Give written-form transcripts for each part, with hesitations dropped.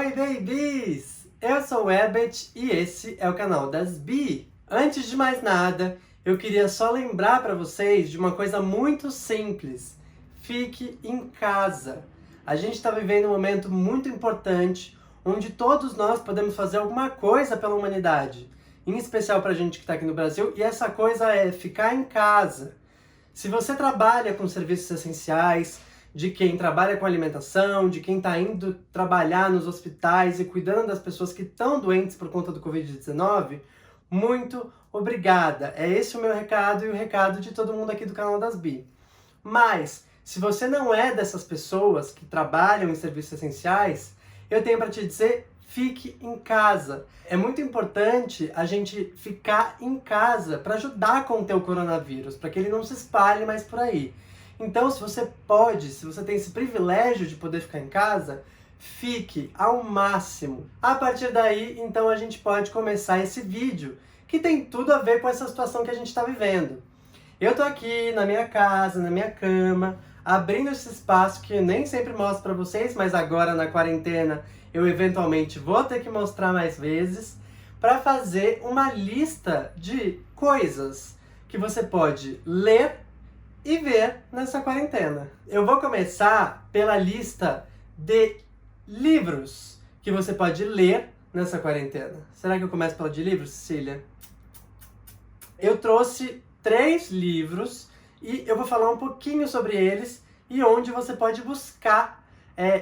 Oi, babies! Eu sou o Herbert e esse é o canal das Bi. Antes de mais nada, eu queria só lembrar para vocês de uma coisa muito simples. Fique em casa. A gente está vivendo um momento muito importante, onde todos nós podemos fazer alguma coisa pela humanidade. Em especial para a gente que está aqui no Brasil, e essa coisa é ficar em casa. Se você trabalha com serviços essenciais, de quem trabalha com alimentação, de quem está indo trabalhar nos hospitais e cuidando das pessoas que estão doentes por conta do Covid-19, muito obrigada. É esse o meu recado e o recado de todo mundo aqui do canal das Bi. Mas, se você não é dessas pessoas que trabalham em serviços essenciais, eu tenho para te dizer, fique em casa. É muito importante a gente ficar em casa para ajudar a conter o coronavírus, para que ele não se espalhe mais por aí. Então, se você pode, se você tem esse privilégio de poder ficar em casa, fique ao máximo. A partir daí, então, a gente pode começar esse vídeo, que tem tudo a ver com essa situação que a gente está vivendo. Eu tô aqui na minha casa, na minha cama, abrindo esse espaço que eu nem sempre mostro para vocês, mas agora na quarentena eu eventualmente vou ter que mostrar mais vezes, para fazer uma lista de coisas que você pode ler e ver nessa quarentena. Eu vou começar pela lista de livros que você pode ler nessa quarentena. Será que eu começo pela de livros, Cecília? Eu trouxe 3 livros e eu vou falar um pouquinho sobre eles e onde você pode buscar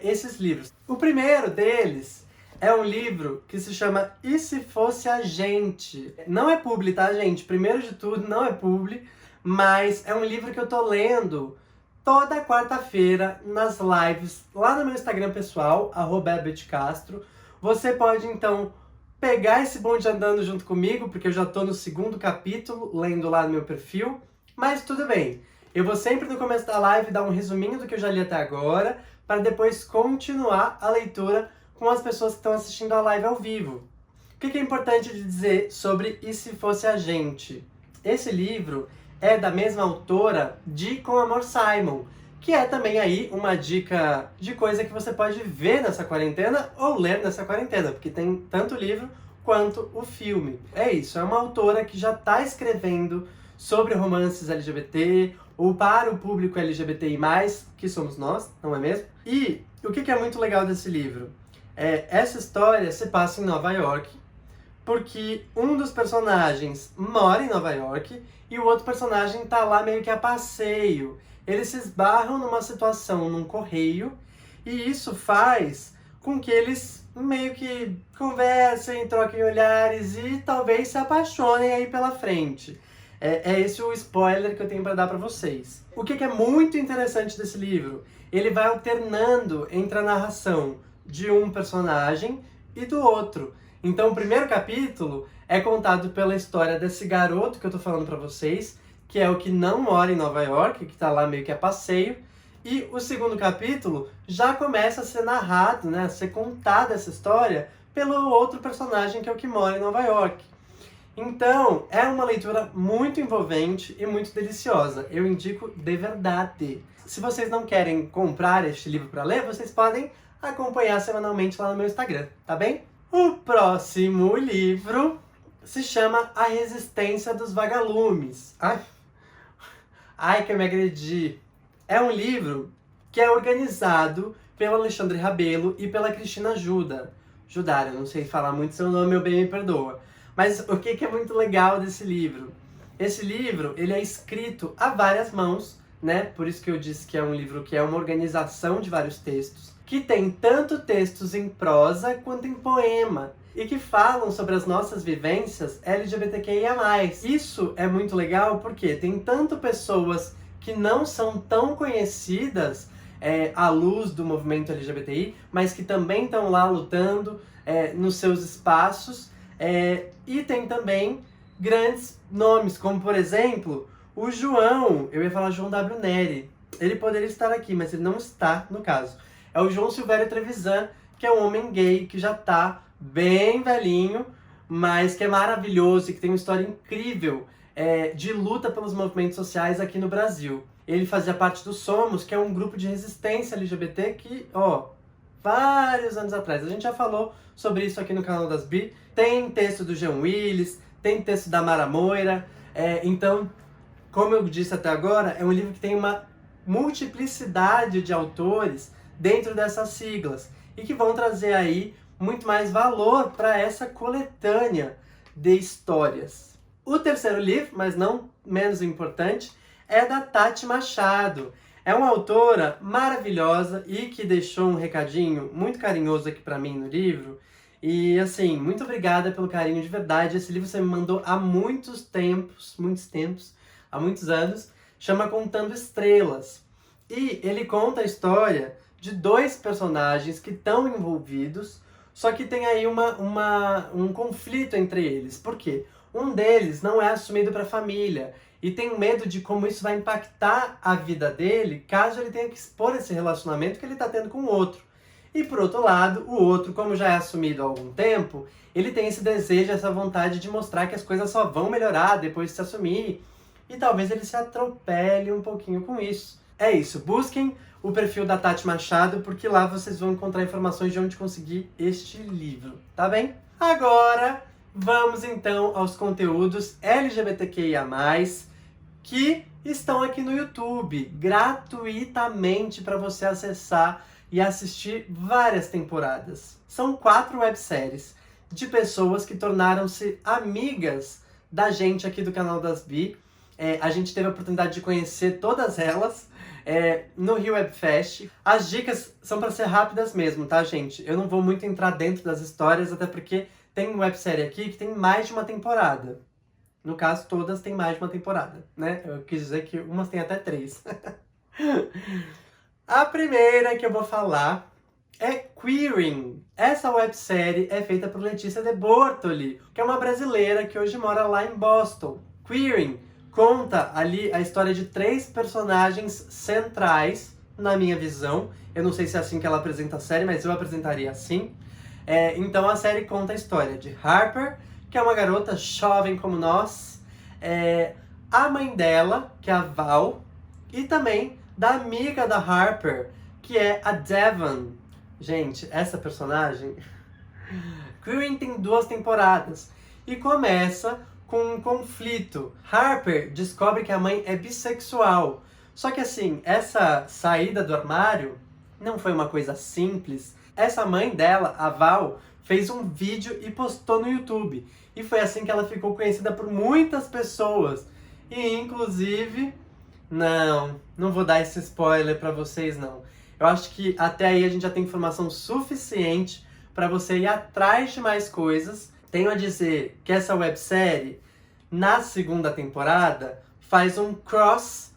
esses livros. O primeiro deles é um livro que se chama E Se Fosse a Gente. Não é publi, tá, gente? Primeiro de tudo, não é publi, mas é um livro que eu tô lendo toda quarta-feira nas lives lá no meu Instagram pessoal, @herbertcastro. Você pode, então, pegar esse bonde andando junto comigo, porque eu já tô no 2º capítulo, lendo lá no meu perfil, mas tudo bem. Eu vou sempre no começo da live dar um resuminho do que eu já li até agora, para depois continuar a leitura com as pessoas que estão assistindo a live ao vivo. O que é importante de dizer sobre E Se Fosse a Gente? Esse livro é da mesma autora de Com Amor Simon, que é também aí uma dica de coisa que você pode ver nessa quarentena ou ler nessa quarentena, porque tem tanto o livro quanto o filme. É isso, é uma autora que já está escrevendo sobre romances LGBT, ou para o público LGBTI+, que somos nós, não é mesmo? E o que é muito legal desse livro? Essa história se passa em Nova York, porque um dos personagens mora em Nova York e o outro personagem tá lá meio que a passeio. Eles se esbarram numa situação num correio e isso faz com que eles meio que conversem, troquem olhares e talvez se apaixonem aí pela frente. É esse o spoiler que eu tenho para dar para vocês. O que é muito interessante desse livro? Ele vai alternando entre a narração de um personagem e do outro. Então, o primeiro capítulo é contado pela história desse garoto que eu tô falando pra vocês, que é o que não mora em Nova York, que tá lá meio que a passeio. E o 2º capítulo já começa a ser narrado, né, a ser contada essa história pelo outro personagem que é o que mora em Nova York. Então, é uma leitura muito envolvente e muito deliciosa. Eu indico de verdade. Se vocês não querem comprar este livro para ler, vocês podem acompanhar semanalmente lá no meu Instagram, tá bem? O próximo livro se chama A Resistência dos Vagalumes. Ai, que eu me agredi. É um livro que é organizado pelo Alexandre Rabelo e pela Cristina Judara, eu não sei falar muito seu nome, meu bem me perdoa. Mas o que é muito legal desse livro? Esse livro, ele é escrito a várias mãos, né? Por isso que eu disse que é um livro que é uma organização de vários textos, que tem tanto textos em prosa quanto em poema, e que falam sobre as nossas vivências LGBTQIA+. Isso é muito legal porque tem tanto pessoas que não são tão conhecidas à luz do movimento LGBTI, mas que também estão lá lutando nos seus espaços, e tem também grandes nomes, como por exemplo, o João, eu ia falar João W. Neri, ele poderia estar aqui, mas ele não está no caso. É o João Silvério Trevisan, que é um homem gay que já tá bem velhinho, mas que é maravilhoso e que tem uma história incrível de luta pelos movimentos sociais aqui no Brasil. Ele fazia parte do Somos, que é um grupo de resistência LGBT que, vários anos atrás. A gente já falou sobre isso aqui no canal das Bi. Tem texto do Jean Willis, tem texto da Mara Moira. Então, como eu disse até agora, é um livro que tem uma multiplicidade de autores dentro dessas siglas e que vão trazer aí muito mais valor para essa coletânea de histórias. O terceiro livro, mas não menos importante, é da Tati Machado. É uma autora maravilhosa e que deixou um recadinho muito carinhoso aqui para mim no livro. E assim, muito obrigada pelo carinho de verdade. Esse livro você me mandou há muitos tempos, há muitos anos. Chama Contando Estrelas. E ele conta a história de dois personagens que estão envolvidos, só que tem aí um conflito entre eles. Por quê? Um deles não é assumido para a família e tem medo de como isso vai impactar a vida dele caso ele tenha que expor esse relacionamento que ele está tendo com o outro. E por outro lado, o outro, como já é assumido há algum tempo, ele tem esse desejo, essa vontade de mostrar que as coisas só vão melhorar depois de se assumir. E talvez ele se atropele um pouquinho com isso. É isso, busquem o perfil da Tati Machado, porque lá vocês vão encontrar informações de onde conseguir este livro, tá bem? Agora, vamos então aos conteúdos LGBTQIA+, que estão aqui no YouTube, gratuitamente para você acessar e assistir várias temporadas. São 4 webséries de pessoas que tornaram-se amigas da gente aqui do canal das Bi. A gente teve a oportunidade de conhecer todas elas no Rio Web Fest. As dicas são para ser rápidas mesmo, tá, gente? Eu não vou muito entrar dentro das histórias, até porque tem uma websérie aqui que tem mais de uma temporada. No caso, todas têm mais de uma temporada, né? Eu quis dizer que umas têm até 3. A primeira que eu vou falar é Queering. Essa websérie é feita por Letícia de Bortoli, que é uma brasileira que hoje mora lá em Boston. Queering conta ali a história de 3 personagens centrais, na minha visão. Eu não sei se é assim que ela apresenta a série, mas eu apresentaria assim. Então a série conta a história de Harper, que é uma garota jovem como nós, a mãe dela, que é a Val, e também da amiga da Harper, que é a Devon. Gente, essa personagem... Queering tem 2 temporadas e começa com um conflito. Harper descobre que a mãe é bissexual. Só que assim, essa saída do armário não foi uma coisa simples. Essa mãe dela, a Val, fez um vídeo e postou no YouTube. E foi assim que ela ficou conhecida por muitas pessoas. E inclusive... Não vou dar esse spoiler pra vocês, não. Eu acho que até aí a gente já tem informação suficiente pra você ir atrás de mais coisas. Tenho a dizer que essa websérie, na segunda temporada, faz um cross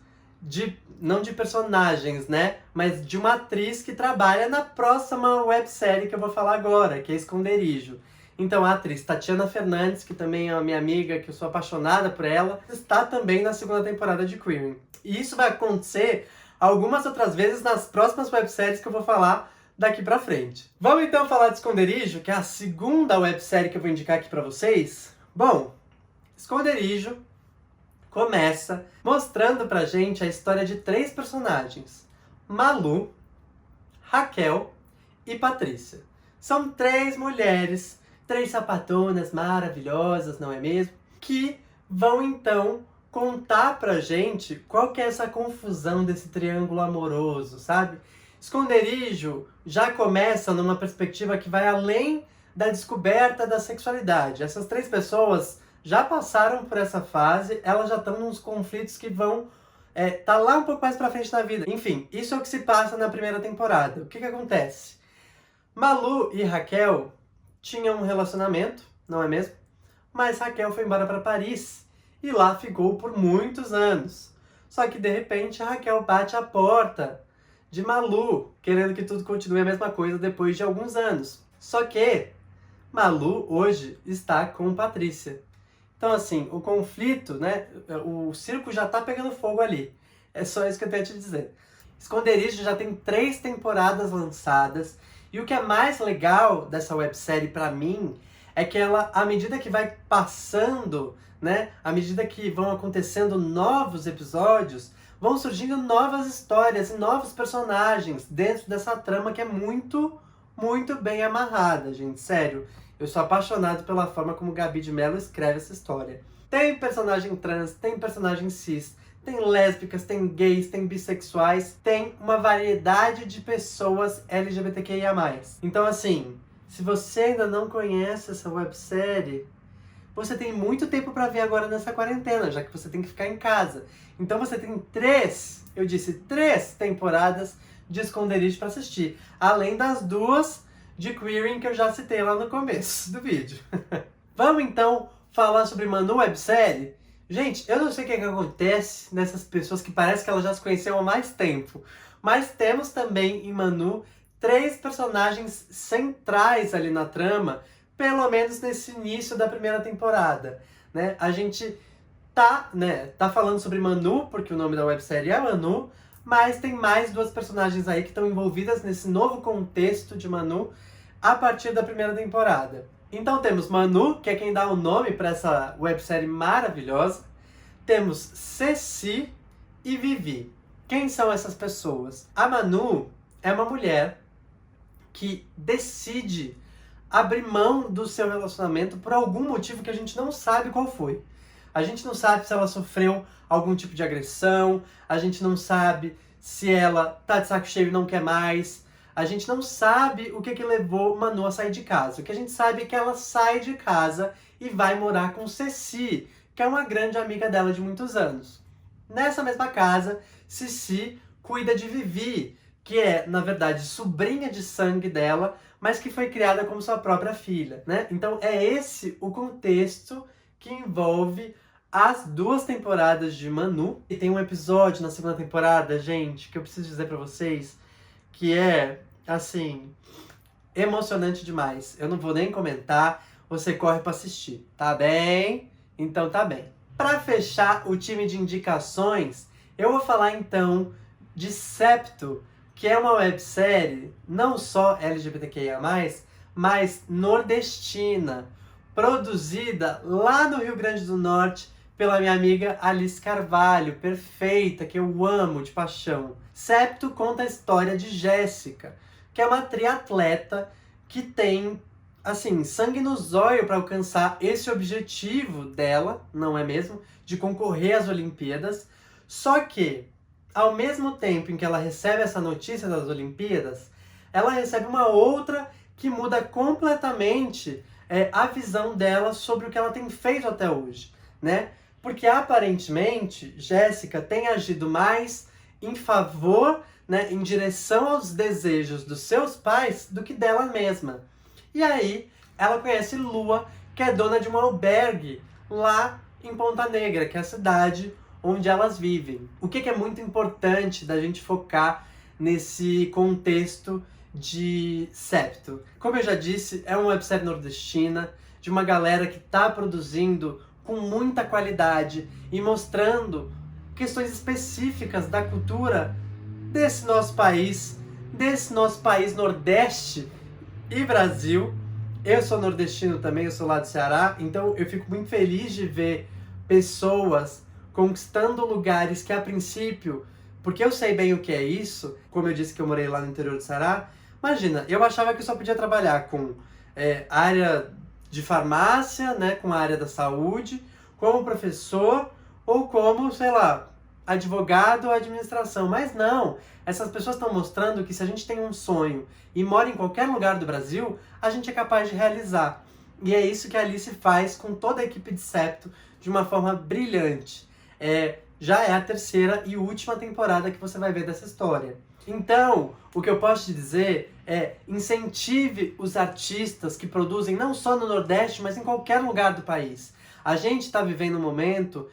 não de personagens, né? Mas de uma atriz que trabalha na próxima websérie que eu vou falar agora, que é Esconderijo. Então a atriz Tatiana Fernandes, que também é uma minha amiga, que eu sou apaixonada por ela, está também na segunda temporada de Queering. E isso vai acontecer algumas outras vezes nas próximas webséries que eu vou falar daqui pra frente. Vamos então falar de Esconderijo, que é a segunda websérie que eu vou indicar aqui pra vocês. Bom, Esconderijo começa mostrando pra gente a história de 3 personagens: Malu, Raquel e Patrícia. São 3 mulheres, 3 sapatonas maravilhosas, não é mesmo? Que vão então contar pra gente qual que é essa confusão desse triângulo amoroso, sabe? Esconderijo já começa numa perspectiva que vai além da descoberta da sexualidade. Essas 3 pessoas já passaram por essa fase, elas já estão nos conflitos que vão tá lá um pouco mais pra frente na vida. Enfim, isso é o que se passa na primeira temporada. O que acontece? Malu e Raquel tinham um relacionamento, não é mesmo? Mas Raquel foi embora para Paris e lá ficou por muitos anos. Só que de repente a Raquel bate a porta de Malu, querendo que tudo continue a mesma coisa depois de alguns anos. Só que Malu hoje está com Patrícia. Então assim, o conflito, né, o circo já tá pegando fogo ali. É só isso que eu tenho a te dizer. Esconderijo já tem 3 temporadas lançadas. E o que é mais legal dessa websérie pra mim é que ela, à medida que vai passando, né, à medida que vão acontecendo novos episódios, vão surgindo novas histórias e novos personagens dentro dessa trama que é muito muito bem amarrada, gente, sério. Eu sou apaixonado pela forma como Gabi de Mello escreve essa história. Tem personagem trans, tem personagem cis, tem lésbicas, tem gays, tem bissexuais, tem uma variedade de pessoas LGBTQIA+. Então assim, se você ainda não conhece essa websérie, você tem muito tempo pra ver agora nessa quarentena, já que você tem que ficar em casa. Então você tem três temporadas de esconderijo pra assistir. Além das 2 de queering que eu já citei lá no começo do vídeo. Vamos então falar sobre Manu websérie? Gente, eu não sei o que acontece nessas pessoas que parece que elas já se conheciam há mais tempo. Mas temos também em Manu 3 personagens centrais ali na trama, pelo menos nesse início da primeira temporada, né? A gente tá falando sobre Manu, porque o nome da websérie é Manu, mas tem mais 2 personagens aí que estão envolvidas nesse novo contexto de Manu a partir da primeira temporada. Então temos Manu, que é quem dá o nome para essa websérie maravilhosa. Temos Ceci e Vivi. Quem são essas pessoas? A Manu é uma mulher que decide abrir mão do seu relacionamento por algum motivo que a gente não sabe qual foi. A gente não sabe se ela sofreu algum tipo de agressão, a gente não sabe se ela tá de saco cheio e não quer mais, a gente não sabe o que levou Manu a sair de casa. O que a gente sabe é que ela sai de casa e vai morar com Ceci, que é uma grande amiga dela de muitos anos. Nessa mesma casa, Ceci cuida de Vivi, que é, na verdade, sobrinha de sangue dela, mas que foi criada como sua própria filha, né? Então é esse o contexto que envolve as 2 temporadas de Manu. E tem um episódio na segunda temporada, gente, que eu preciso dizer pra vocês, que é, assim, emocionante demais. Eu não vou nem comentar, você corre pra assistir, tá bem? Então tá bem. Pra fechar o time de indicações, eu vou falar então de Septo, que é uma websérie não só LGBTQIA+, mas nordestina, produzida lá no Rio Grande do Norte pela minha amiga Alice Carvalho, perfeita, que eu amo de paixão. Septo conta a história de Jéssica, que é uma triatleta que tem, assim, sangue no zóio para alcançar esse objetivo dela, não é mesmo? De concorrer às Olimpíadas. Só que, ao mesmo tempo em que ela recebe essa notícia das Olimpíadas, ela recebe uma outra que muda completamente a visão dela sobre o que ela tem feito até hoje, né? Porque aparentemente Jéssica tem agido mais em favor, né, em direção aos desejos dos seus pais do que dela mesma. E aí ela conhece Lua, que é dona de um albergue lá em Ponta Negra, que é a cidade onde elas vivem. O que é muito importante da gente focar nesse contexto de Septo? Como eu já disse, é uma websérie nordestina, de uma galera que está produzindo com muita qualidade e mostrando questões específicas da cultura desse nosso país Nordeste e Brasil. Eu sou nordestino também, eu sou lá do Ceará, então eu fico muito feliz de ver pessoas conquistando lugares que a princípio, porque eu sei bem o que é isso, como eu disse que eu morei lá no interior do Ceará, imagina, eu achava que eu só podia trabalhar com área de farmácia, né, com a área da saúde, como professor ou como, sei lá, advogado ou administração. Mas não, essas pessoas estão mostrando que se a gente tem um sonho e mora em qualquer lugar do Brasil, a gente é capaz de realizar. E é isso que a Alice faz com toda a equipe de Septo de uma forma brilhante. Já é a 3ª e última temporada que você vai ver dessa história. Então, o que eu posso te dizer é incentive os artistas que produzem não só no Nordeste, mas em qualquer lugar do país. A gente está vivendo um momento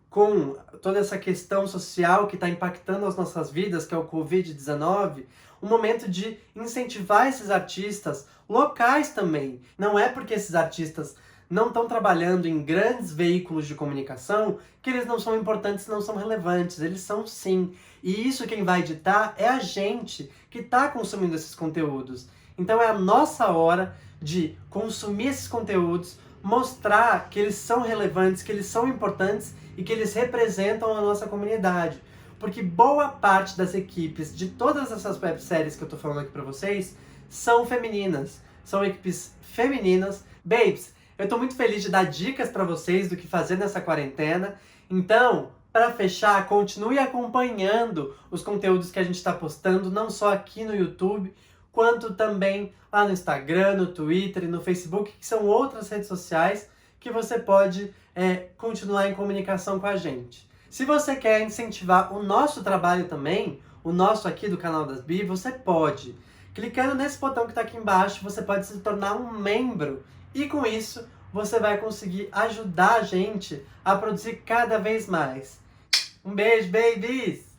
com toda essa questão social que está impactando as nossas vidas, que é o Covid-19, um momento de incentivar esses artistas locais também. Não é porque esses artistas não estão trabalhando em grandes veículos de comunicação que eles não são importantes, não são relevantes. Eles são sim. E isso quem vai editar é a gente que está consumindo esses conteúdos. Então é a nossa hora de consumir esses conteúdos, mostrar que eles são relevantes, que eles são importantes e que eles representam a nossa comunidade. Porque boa parte das equipes de todas essas webséries que eu tô falando aqui pra vocês são femininas, são equipes femininas. Babes, eu tô muito feliz de dar dicas para vocês do que fazer nessa quarentena. Então, para fechar, continue acompanhando os conteúdos que a gente está postando, não só aqui no YouTube, quanto também lá no Instagram, no Twitter e no Facebook, que são outras redes sociais que você pode continuar em comunicação com a gente. Se você quer incentivar o nosso trabalho também, o nosso aqui do canal das Bi, você pode. Clicando nesse botão que está aqui embaixo, você pode se tornar um membro e com isso você vai conseguir ajudar a gente a produzir cada vez mais. Um beijo, babies!